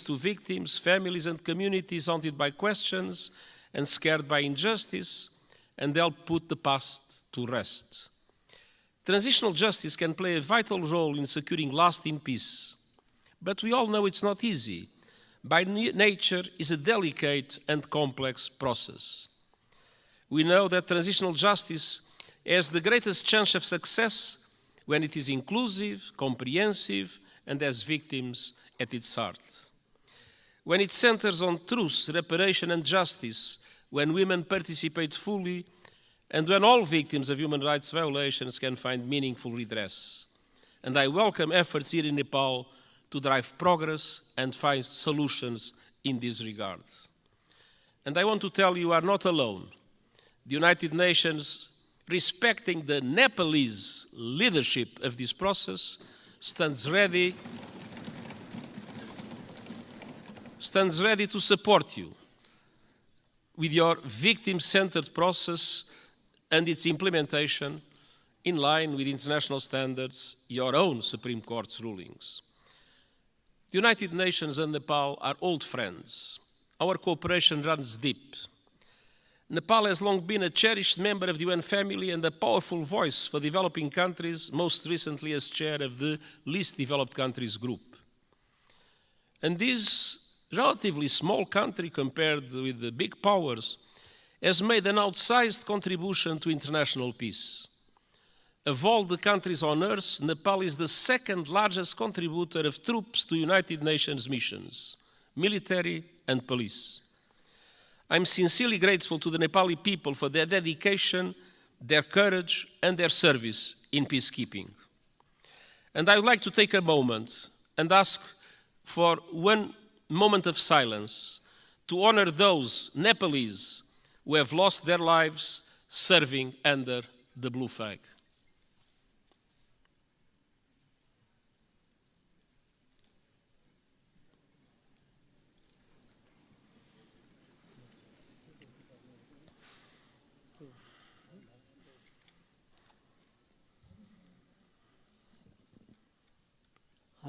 to victims, families and communities haunted by questions and scared by injustice, and help put the past to rest. Transitional justice can play a vital role in securing lasting peace, but we all know it's not easy. By nature, it's a delicate and complex process. We know that transitional justice has the greatest chance of success when it is inclusive, comprehensive, and has victims at its heart. When it centers on truth, reparation, and justice, when women participate fully, and when all victims of human rights violations can find meaningful redress. And I welcome efforts here in Nepal to drive progress and find solutions in this regard. And I want to tell you are not alone. The United Nations, respecting the Nepalese leadership of this process, stands ready to support you with your victim-centered process and its implementation in line with international standards, your own Supreme Court's rulings. The United Nations and Nepal are old friends. Our cooperation runs deep. Nepal has long been a cherished member of the UN family and a powerful voice for developing countries, most recently as chair of the Least Developed Countries Group. And this relatively small country compared with the big powers has made an outsized contribution to international peace. Of all the countries on Earth, Nepal is the second largest contributor of troops to United Nations missions, military and police. I'm sincerely grateful to the Nepali people for their dedication, their courage, and their service in peacekeeping. And I would like to take a moment and ask for one moment of silence to honor those Nepalese who have lost their lives serving under the blue flag.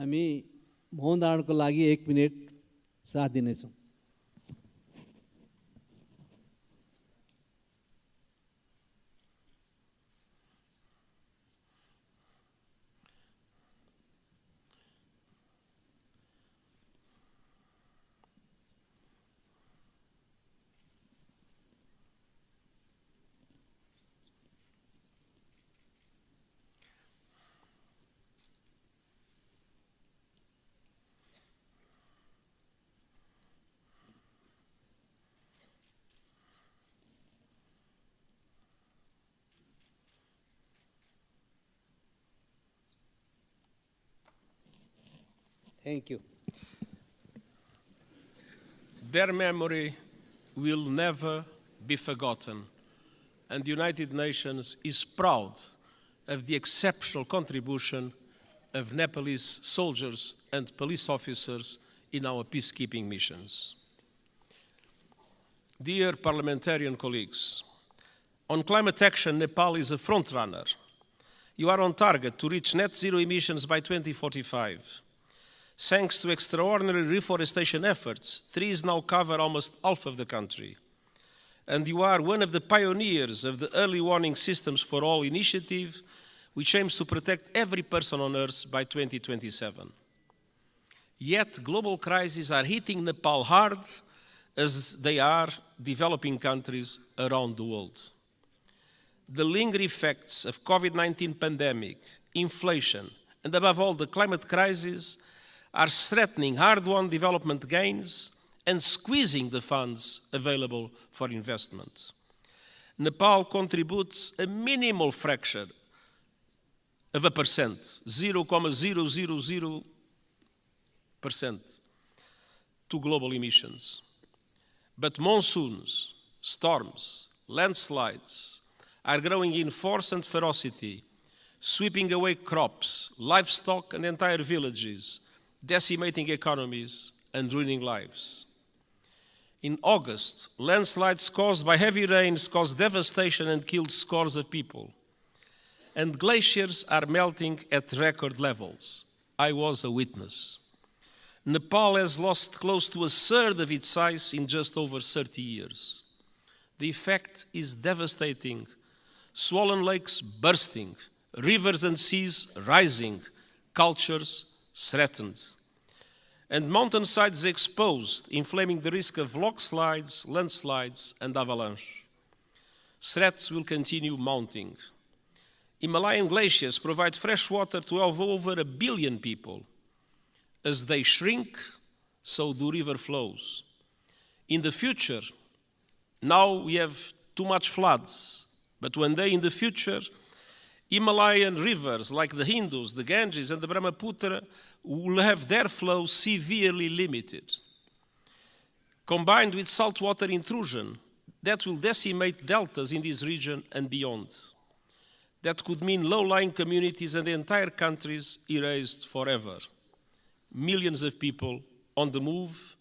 हामी मौन धारणको लागि 1 minute साथ दिनेछौँ। Thank you. Their memory will never be forgotten, and the United Nations is proud of the exceptional contribution of Nepalese soldiers and police officers in our peacekeeping missions. Dear parliamentarian colleagues, on climate action, Nepal is a frontrunner. You are on target to reach net zero emissions by 2045. Thanks to extraordinary reforestation efforts, trees now cover almost half of the country. And you are one of the pioneers of the Early Warning Systems for All initiative, which aims to protect every person on Earth by 2027. Yet, global crises are hitting Nepal hard, as they are developing countries around the world. The lingering effects of COVID-19 pandemic, inflation, and above all the climate crisis are threatening hard-won development gains and squeezing the funds available for investment. Nepal contributes a minimal fraction of a percent, 0.000%, to global emissions. But monsoons, storms, landslides are growing in force and ferocity, sweeping away crops, livestock, and entire villages, decimating economies and ruining lives. In August, landslides caused by heavy rains caused devastation and killed scores of people. And glaciers are melting at record levels. I was a witness. Nepal has lost close to a third of its size in just over 30 years. The effect is devastating. Swollen lakes bursting, rivers and seas rising, cultures threatened, and mountainsides exposed, inflaming the risk of landslides, and avalanche. Threats will continue mounting. Himalayan glaciers provide fresh water to over 1 billion people. As they shrink, so do river flows. In the future, now we have too much floods, but one day in the future, Himalayan rivers like the Indus, the Ganges, and the Brahmaputra will have their flow severely limited. Combined with saltwater intrusion, that will decimate deltas in this region and beyond. That could mean low-lying communities and entire countries erased forever. Millions of people on the move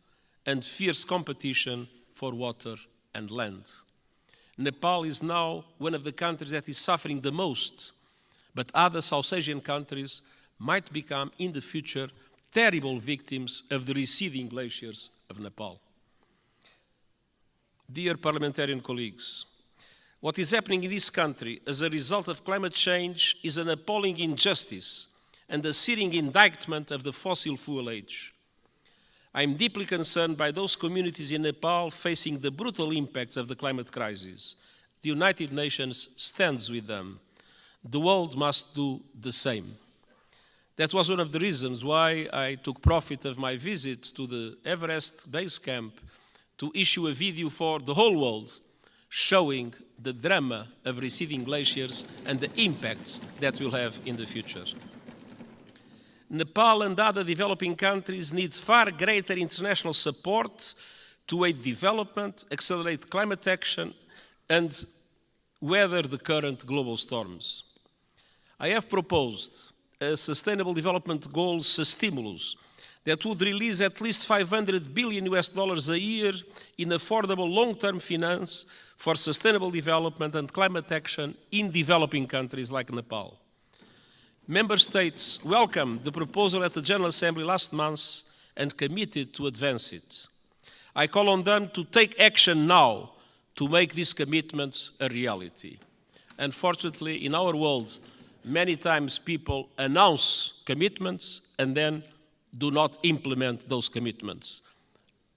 and fierce competition for water and land. Nepal is now one of the countries that is suffering the most, but other South Asian countries might become in the future terrible victims of the receding glaciers of Nepal. Dear parliamentarian colleagues, what is happening in this country as a result of climate change is an appalling injustice and a searing indictment of the fossil fuel age. I am deeply concerned by those communities in Nepal facing the brutal impacts of the climate crisis. The United Nations stands with them. The world must do the same. That was one of the reasons why I took profit of my visit to the Everest base camp to issue a video for the whole world showing the drama of receding glaciers and the impacts that will have in the future. Nepal and other developing countries need far greater international support to aid development, accelerate climate action, and weather the current global storms. I have proposed a Sustainable Development Goals stimulus that would release at least $500 billion a year in affordable long-term finance for sustainable development and climate action in developing countries like Nepal. Member States welcomed the proposal at the General Assembly last month and committed to advance it. I call on them to take action now to make these commitments a reality. Unfortunately, in our world, many times people announce commitments and then do not implement those commitments.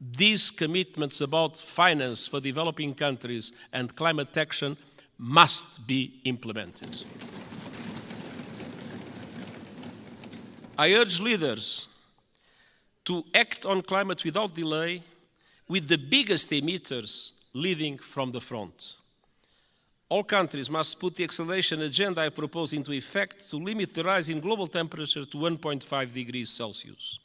These commitments about finance for developing countries and climate action must be implemented. I urge leaders to act on climate without delay, with the biggest emitters leading from the front. All countries must put the acceleration agenda I propose into effect to limit the rise in global temperature to 1.5 degrees Celsius.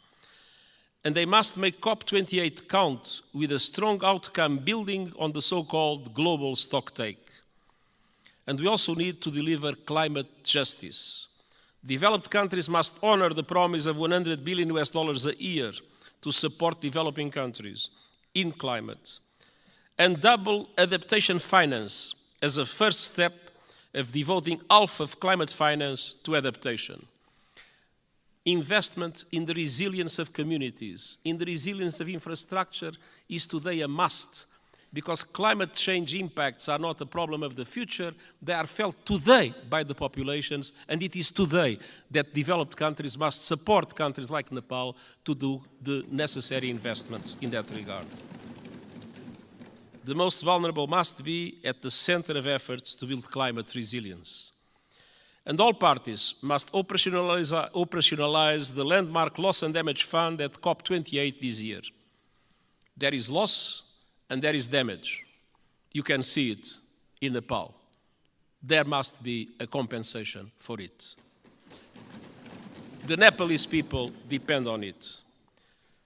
And they must make COP28 count with a strong outcome building on the so-called global stocktake. And we also need to deliver climate justice. Developed countries must honor the promise of $100 billion a year to support developing countries in climate, and double adaptation finance as a first step of devoting half of climate finance to adaptation. Investment in the resilience of communities, in the resilience of infrastructure is today a must, because climate change impacts are not a problem of the future, they are felt today by the populations, and it is today that developed countries must support countries like Nepal to do the necessary investments in that regard. The most vulnerable must be at the center of efforts to build climate resilience. And all parties must operationalize the landmark loss and damage fund at COP28 this year. There is loss and there is damage. You can see it in Nepal. There must be a compensation for it. The Nepalese people depend on it.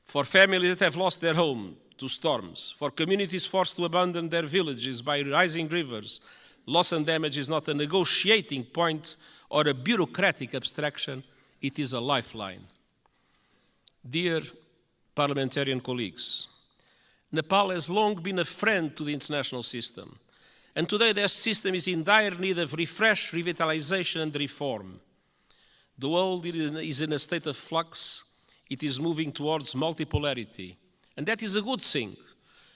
For families that have lost their home to storms, for communities forced to abandon their villages by rising rivers, loss and damage is not a negotiating point or a bureaucratic abstraction, it is a lifeline. Dear parliamentarian colleagues, Nepal has long been a friend to the international system, and today their system is in dire need of refresh, revitalization, and reform. The world is in a state of flux. It is moving towards multipolarity, and that is a good thing.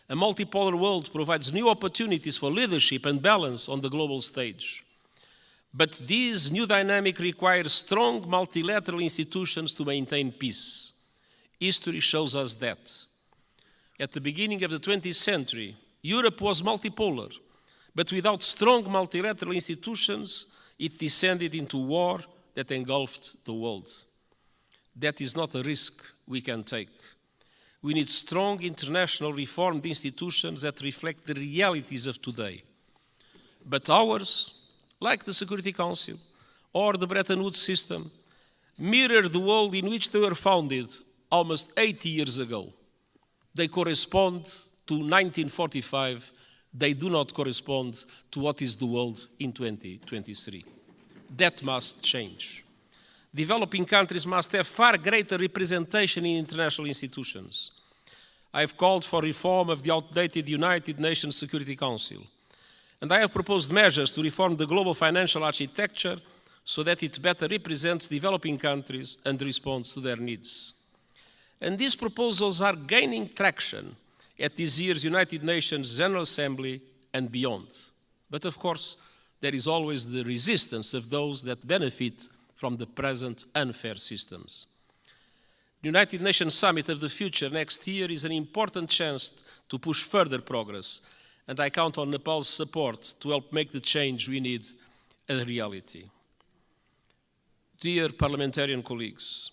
A multipolar world provides new opportunities for leadership and balance on the global stage. But this new dynamic requires strong multilateral institutions to maintain peace. History shows us that. At the beginning of the 20th century, Europe was multipolar, but without strong multilateral institutions, it descended into war that engulfed the world. That is not a risk we can take. We need strong international reformed institutions that reflect the realities of today. But ours, like the Security Council or the Bretton Woods system, mirror the world in which they were founded almost 80 years ago. They correspond to 1945. They do not correspond to what is the world in 2023. That must change. Developing countries must have far greater representation in international institutions. I have called for reform of the outdated United Nations Security Council, and I have proposed measures to reform the global financial architecture so that it better represents developing countries and responds to their needs. And these proposals are gaining traction at this year's United Nations General Assembly and beyond. But of course, there is always the resistance of those that benefit from the present unfair systems. The United Nations Summit of the Future next year is an important chance to push further progress, and I count on Nepal's support to help make the change we need a reality. Dear parliamentarian colleagues,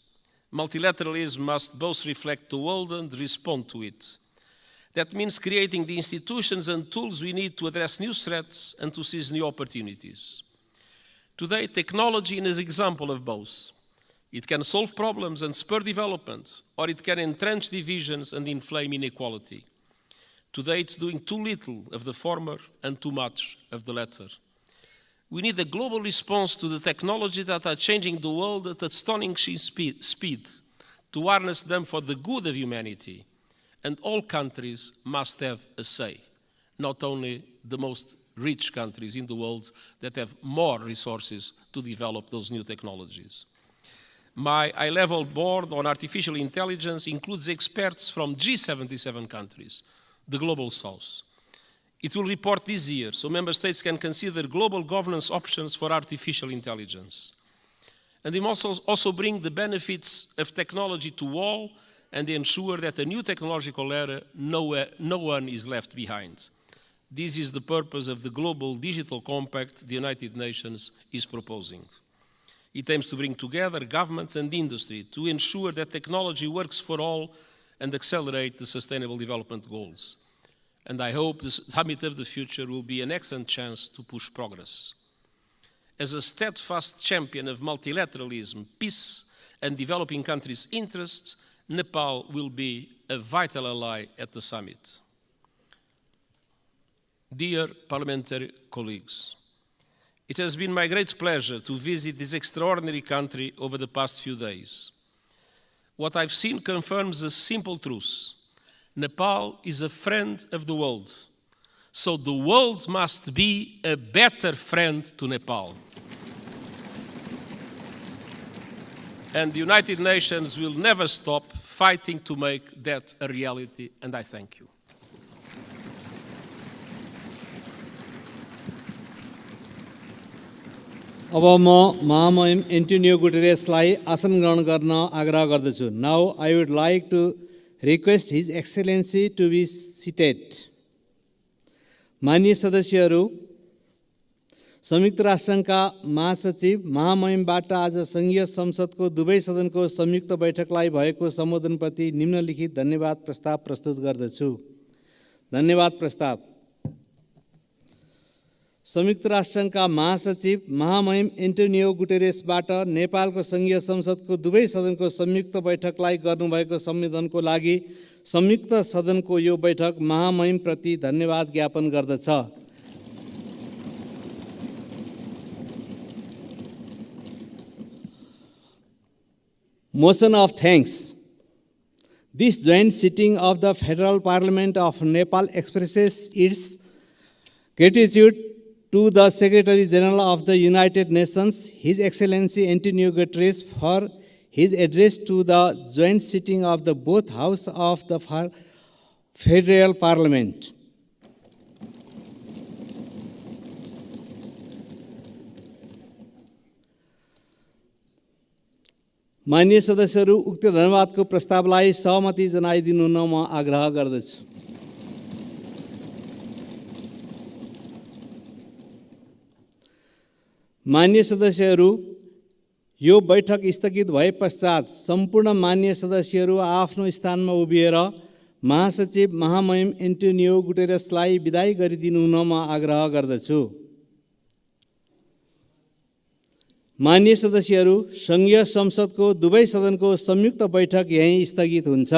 multilateralism must both reflect the world and respond to it. That means creating the institutions and tools we need to address new threats and to seize new opportunities. Today, technology is an example of both. It can solve problems and spur development, or it can entrench divisions and inflame inequality. Today, it's doing too little of the former and too much of the latter. We need a global response to the technologies that are changing the world at astonishing speed, to harness them for the good of humanity. And all countries must have a say, not only the most rich countries in the world that have more resources to develop those new technologies. My high-level board on artificial intelligence includes experts from G77 countries, the Global South. It will report this year, so member states can consider global governance options for artificial intelligence. And it must also bring the benefits of technology to all and ensure that a new technological era, no one is left behind. This is the purpose of the Global Digital Compact the United Nations is proposing. It aims to bring together governments and industry to ensure that technology works for all and accelerate the Sustainable Development Goals. And I hope the Summit of the Future will be an excellent chance to push progress. As a steadfast champion of multilateralism, peace, and developing countries' interests, Nepal will be a vital ally at the summit. Dear parliamentary colleagues, it has been my great pleasure to visit this extraordinary country over the past few days. What I've seen confirms a simple truth. Nepal is a friend of the world, so the world must be a better friend to Nepal. And the United Nations will never stop fighting to make that a reality, and I thank you. अब म महामहिम Antonio गुटेरेसलाई आसन ग्रहण गर्न आग्रह गर्दछु. Now I would like to request his excellency to be seated. माननीय सदस्यहरू, संयुक्त राष्ट्रसङ्घका महासचिव महामहिमबाट आज सङ्घीय संसदको दुवै सदनको संयुक्त बैठकलाई भएको सम्बोधनप्रति निम्नलिखित धन्यवाद प्रस्ताव प्रस्तुत गर्दछु. धन्यवाद प्रस्ताव. संयुक्त राष्ट्रसङ्घका महासचिव महामहिम एन्टोनियो गुटेरेसबाट नेपालको सङ्घीय संसदको दुवै सदनको संयुक्त बैठकलाई गर्नुभएको सम्बोधनको लागि संयुक्त सदनको यो बैठक महामहिमप्रति धन्यवाद ज्ञापन गर्दछ. Motion of thanks. This joint sitting of the Federal Parliament of Nepal expresses its gratitude to the Secretary General of the United Nations, His Excellency Antonio Guterres, for his address to the joint sitting of the both House of the Federal Parliament. माननीय सदस्यहरू, उक्त धन्यवादको प्रस्तावलाई सहमति जनाइदिनु हुन म आग्रह गर्दछु। माननीय सदस्यहरू, यो बैठक स्थगित भए पश्चात सम्पूर्ण माननीय सदस्यहरू आफ्नो स्थानमा उभिएर महासचिव महामहिम एन्टोनियो गुटेरेसलाई बिदाई गरिदिनु हुन म आग्रह गर्दछु। माननीय सदस्यहरू, संघीय संसदको दुवै सदनको संयुक्त बैठक यही स्थगित हुन्छ।